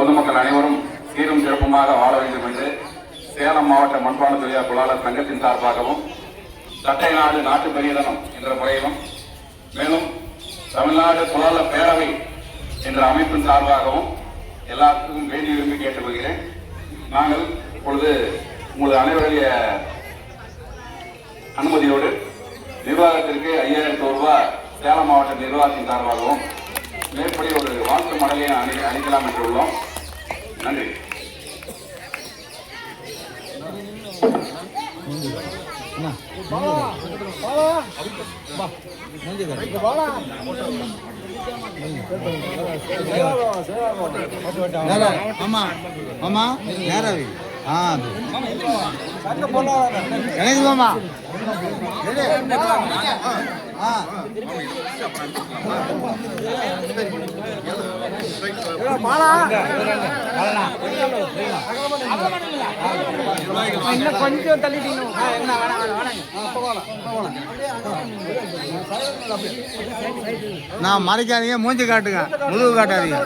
பொதுமக்கள் அனைவரும் சீரும் சிறப்புமாக வாழ வேண்டும் என்று சேலம் மாவட்ட மண்பான தொழிலாளர் பொருளாளர் சங்கத்தின் சார்பாகவும் சட்டை நாடு நாட்டு பெரியதனம் என்ற முறையிலும் மேலும் தமிழ்நாடு பொருளாளர் பேரவை என்ற அமைப்பின் சார்பாகவும் எல்லாத்துக்கும் வேண்டி விரும்பி கேட்டுக்கொள்கிறேன். நாங்கள் இப்பொழுது உங்களது அனைவருடைய அனுமதியோடு நிர்வாகத்திற்கு 5000 ரூபாய் சேலம் மாவட்ட நிர்வாகத்தின் சார்பாகவும் மேற்படி ஒரு வாழ்த்து மடலை அளிக்கலாம் என்று உள்ளோம். நன்றி. கொஞ்சம் தள்ளிட்டீங்க. நான் மறைக்காதீங்க, மூஞ்சி காட்டுங்க, முதுகு காட்டாதீங்க.